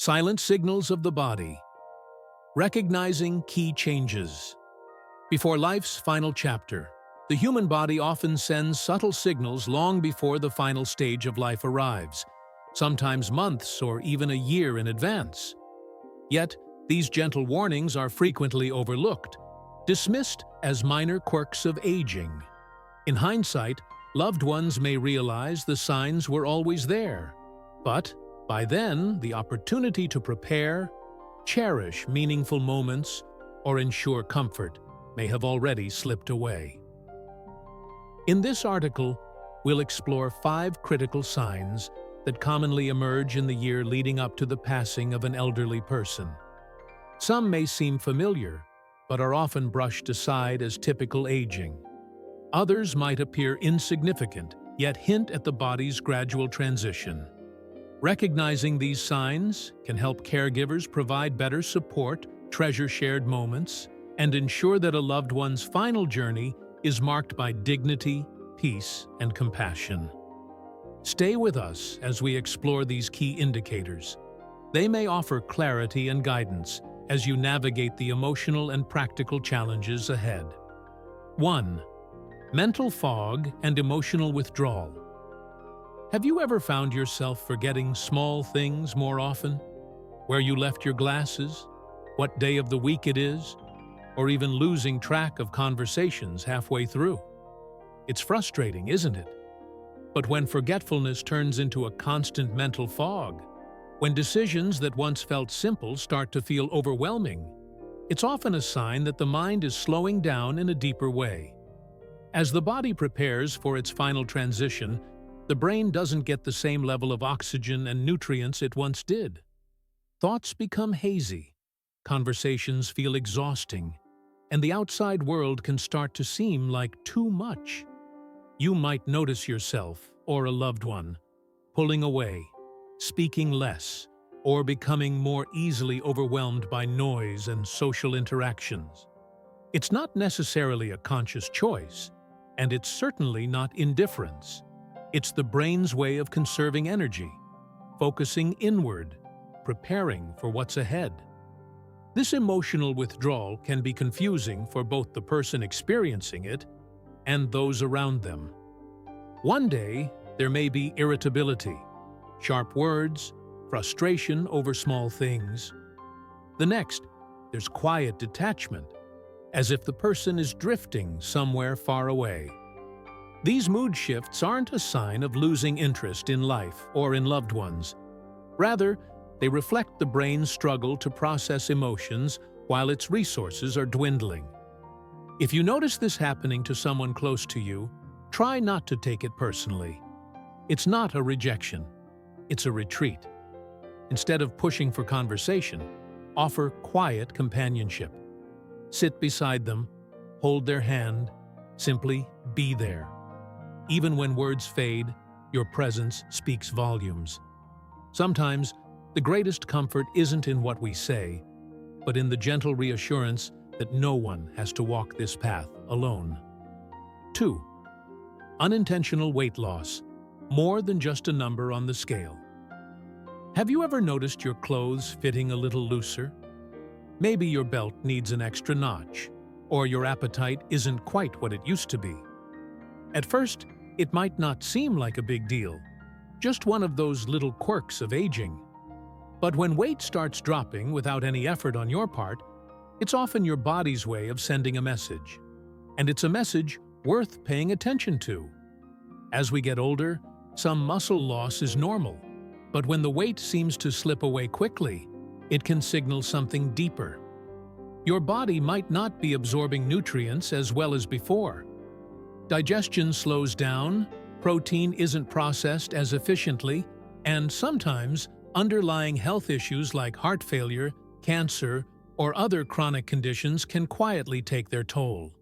Silent signals of the body. Recognizing key changes. Before life's final chapter, the human body often sends subtle signals long before the final stage of life arrives, sometimes months or even a year in advance. Yet, these gentle warnings are frequently overlooked, dismissed as minor quirks of aging. In hindsight, loved ones may realize the signs were always there, but by then, the opportunity to prepare, cherish meaningful moments, or ensure comfort may have already slipped away. In this article, we'll explore 5 critical signs that commonly emerge in the year leading up to the passing of an elderly person. Some may seem familiar, but are often brushed aside as typical aging. Others might appear insignificant, yet hint at the body's gradual transition. Recognizing these signs can help caregivers provide better support, treasure shared moments, and ensure that a loved one's final journey is marked by dignity, peace, and compassion. Stay with us as we explore these key indicators. They may offer clarity and guidance as you navigate the emotional and practical challenges ahead. 1. Mental fog and emotional withdrawal. Have you ever found yourself forgetting small things more often? Where you left your glasses, what day of the week it is, or even losing track of conversations halfway through? It's frustrating, isn't it? But when forgetfulness turns into a constant mental fog, when decisions that once felt simple start to feel overwhelming, it's often a sign that the mind is slowing down in a deeper way. As the body prepares for its final transition, the brain doesn't get the same level of oxygen and nutrients it once did. Thoughts become hazy, conversations feel exhausting, and the outside world can start to seem like too much. You might notice yourself, or a loved one, pulling away, speaking less, or becoming more easily overwhelmed by noise and social interactions. It's not necessarily a conscious choice, and it's certainly not indifference. It's the brain's way of conserving energy, focusing inward, preparing for what's ahead. This emotional withdrawal can be confusing for both the person experiencing it and those around them. One day, there may be irritability, sharp words, frustration over small things. The next, there's quiet detachment, as if the person is drifting somewhere far away. These mood shifts aren't a sign of losing interest in life or in loved ones. Rather, they reflect the brain's struggle to process emotions while its resources are dwindling. If you notice this happening to someone close to you, try not to take it personally. It's not a rejection, it's a retreat. Instead of pushing for conversation, offer quiet companionship. Sit beside them, hold their hand, simply be there. Even when words fade, your presence speaks volumes. Sometimes, the greatest comfort isn't in what we say, but in the gentle reassurance that no one has to walk this path alone. 2. Unintentional weight loss, more than just a number on the scale. Have you ever noticed your clothes fitting a little looser? Maybe your belt needs an extra notch, or your appetite isn't quite what it used to be. At first, it might not seem like a big deal, just one of those little quirks of aging. But when weight starts dropping without any effort on your part, it's often your body's way of sending a message. And it's a message worth paying attention to. As we get older, some muscle loss is normal, but when the weight seems to slip away quickly, it can signal something deeper. Your body might not be absorbing nutrients as well as before. Digestion slows down, protein isn't processed as efficiently, and sometimes underlying health issues like heart failure, cancer, or other chronic conditions can quietly take their toll.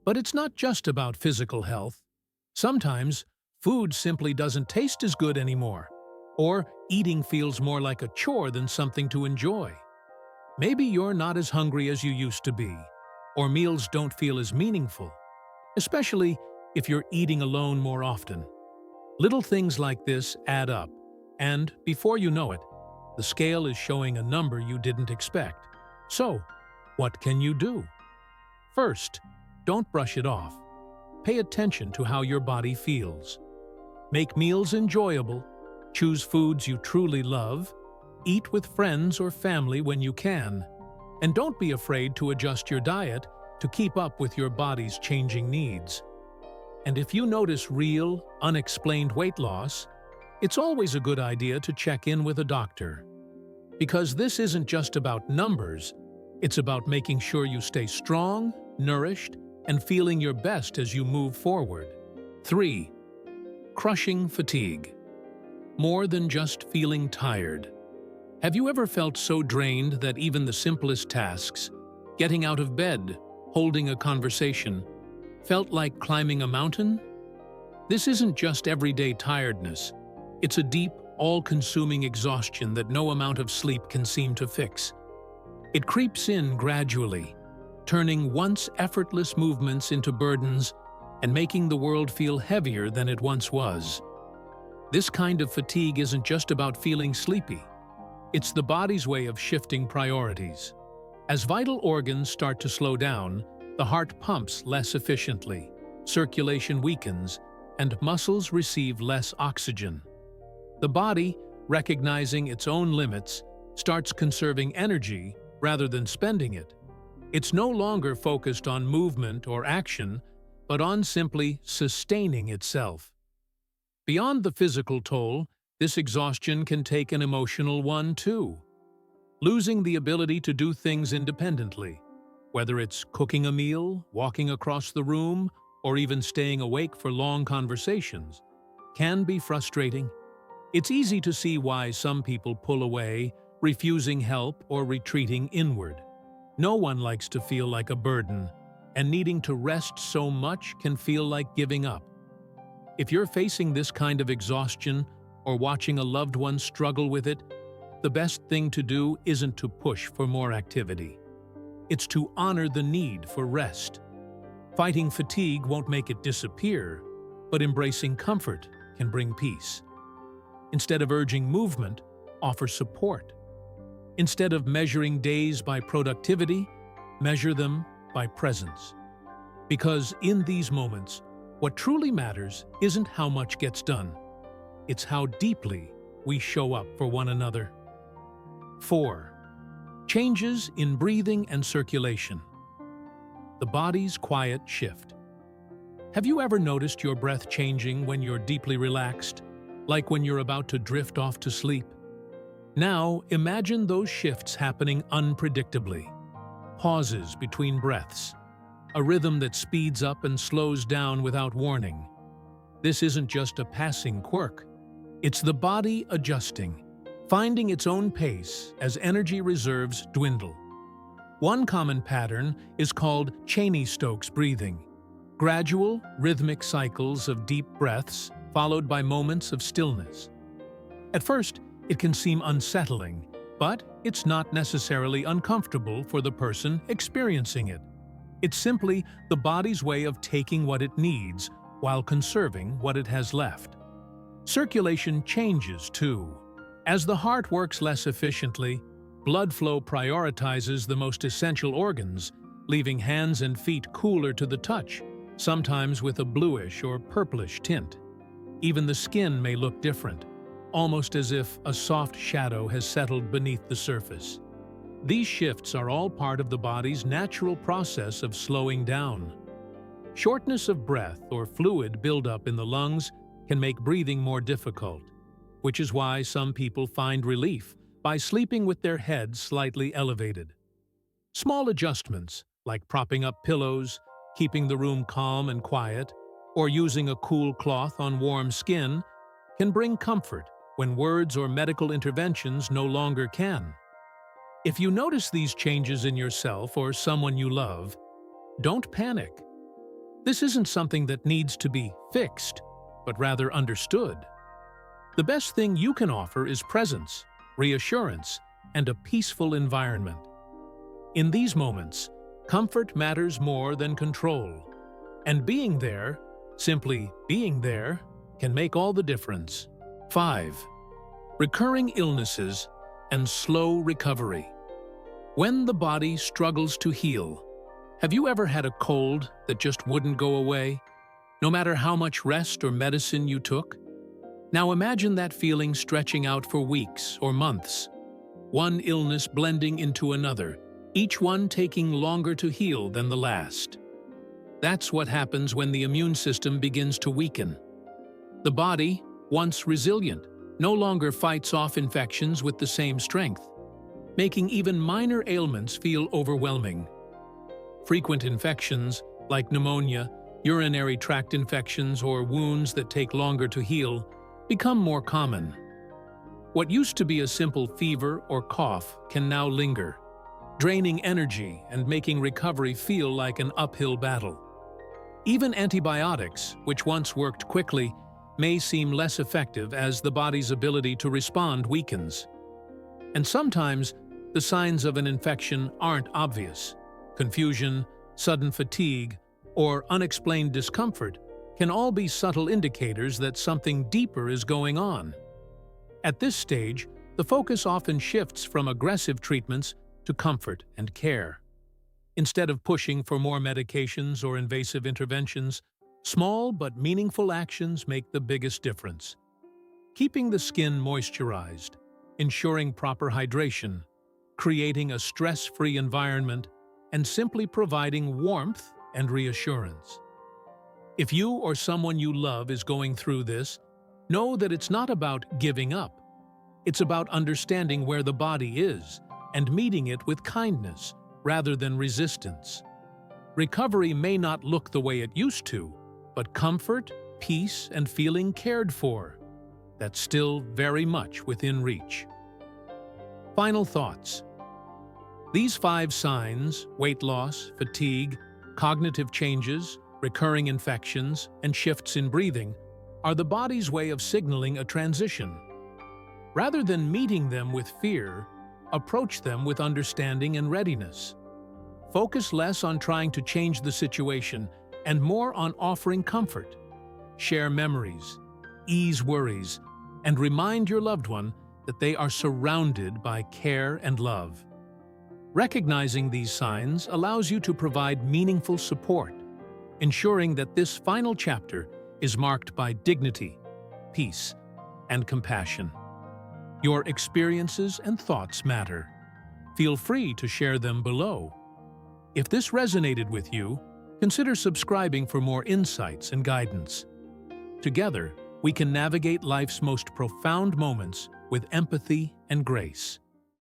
But it's not just about physical health. Sometimes, food simply doesn't taste as good anymore, or eating feels more like a chore than something to enjoy. Maybe you're not as hungry as you used to be, or meals don't feel as meaningful, especially if you're eating alone more often. Little things like this add up, and before you know it, the scale is showing a number you didn't expect. So, what can you do? First, don't brush it off. Pay attention to how your body feels. Make meals enjoyable, choose foods you truly love, eat with friends or family when you can, and don't be afraid to adjust your diet to keep up with your body's changing needs. And if you notice real, unexplained weight loss, it's always a good idea to check in with a doctor. Because this isn't just about numbers, it's about making sure you stay strong, nourished, and feeling your best as you move forward. 3. Crushing fatigue. More than just feeling tired. Have you ever felt so drained that even the simplest tasks, getting out of bed, holding a conversation, felt like climbing a mountain? This isn't just everyday tiredness. It's a deep, all-consuming exhaustion that no amount of sleep can seem to fix. It creeps in gradually, turning once effortless movements into burdens and making the world feel heavier than it once was. This kind of fatigue isn't just about feeling sleepy. It's the body's way of shifting priorities. As vital organs start to slow down, the heart pumps less efficiently, circulation weakens, and muscles receive less oxygen. The body, recognizing its own limits, starts conserving energy rather than spending it. It's no longer focused on movement or action, but on simply sustaining itself. Beyond the physical toll, this exhaustion can take an emotional one too. Losing the ability to do things independently, whether it's cooking a meal, walking across the room, or even staying awake for long conversations, can be frustrating. It's easy to see why some people pull away, refusing help or retreating inward. No one likes to feel like a burden, and needing to rest so much can feel like giving up. If you're facing this kind of exhaustion or watching a loved one struggle with it, the best thing to do isn't to push for more activity. It's to honor the need for rest. Fighting fatigue won't make it disappear, but embracing comfort can bring peace. Instead of urging movement, offer support. Instead of measuring days by productivity, measure them by presence. Because in these moments, what truly matters isn't how much gets done. It's how deeply we show up for one another. 4. Changes in breathing and circulation. The body's quiet shift. Have you ever noticed your breath changing when you're deeply relaxed, like when you're about to drift off to sleep? Now, imagine those shifts happening unpredictably. Pauses between breaths. A rhythm that speeds up and slows down without warning. This isn't just a passing quirk. It's the body adjusting, finding its own pace as energy reserves dwindle. One common pattern is called Cheyne-Stokes breathing. Gradual, rhythmic cycles of deep breaths followed by moments of stillness. At first, it can seem unsettling, but it's not necessarily uncomfortable for the person experiencing it. It's simply the body's way of taking what it needs while conserving what it has left. Circulation changes, too. As the heart works less efficiently, blood flow prioritizes the most essential organs, leaving hands and feet cooler to the touch, sometimes with a bluish or purplish tint. Even the skin may look different, almost as if a soft shadow has settled beneath the surface. These shifts are all part of the body's natural process of slowing down. Shortness of breath or fluid buildup in the lungs can make breathing more difficult, which is why some people find relief by sleeping with their heads slightly elevated. Small adjustments, like propping up pillows, keeping the room calm and quiet, or using a cool cloth on warm skin, can bring comfort when words or medical interventions no longer can. If you notice these changes in yourself or someone you love, don't panic. This isn't something that needs to be fixed, but rather understood. The best thing you can offer is presence, reassurance, and a peaceful environment. In these moments, comfort matters more than control. And being there, simply being there, can make all the difference. 5. Recurring illnesses and slow recovery. When the body struggles to heal, have you ever had a cold that just wouldn't go away, no matter how much rest or medicine you took? Now imagine that feeling stretching out for weeks or months, one illness blending into another, each one taking longer to heal than the last. That's what happens when the immune system begins to weaken. The body, once resilient, no longer fights off infections with the same strength, making even minor ailments feel overwhelming. Frequent infections, like pneumonia, urinary tract infections, or wounds that take longer to heal, become more common. What used to be a simple fever or cough can now linger, draining energy and making recovery feel like an uphill battle. Even antibiotics, which once worked quickly, may seem less effective as the body's ability to respond weakens. And sometimes, the signs of an infection aren't obvious. Confusion, sudden fatigue, or unexplained discomfort can all be subtle indicators that something deeper is going on. At this stage, the focus often shifts from aggressive treatments to comfort and care. Instead of pushing for more medications or invasive interventions, small but meaningful actions make the biggest difference. Keeping the skin moisturized, ensuring proper hydration, creating a stress-free environment, and simply providing warmth and reassurance. If you or someone you love is going through this, know that it's not about giving up. It's about understanding where the body is and meeting it with kindness rather than resistance. Recovery may not look the way it used to, but comfort, peace, and feeling cared for, that's still very much within reach. Final thoughts. These 5 signs, weight loss, fatigue, cognitive changes, recurring infections, and shifts in breathing, are the body's way of signaling a transition. Rather than meeting them with fear, approach them with understanding and readiness. Focus less on trying to change the situation and more on offering comfort. Share memories, ease worries, and remind your loved one that they are surrounded by care and love. Recognizing these signs allows you to provide meaningful support, ensuring that this final chapter is marked by dignity, peace, and compassion. Your experiences and thoughts matter. Feel free to share them below. If this resonated with you, consider subscribing for more insights and guidance. Together, we can navigate life's most profound moments with empathy and grace.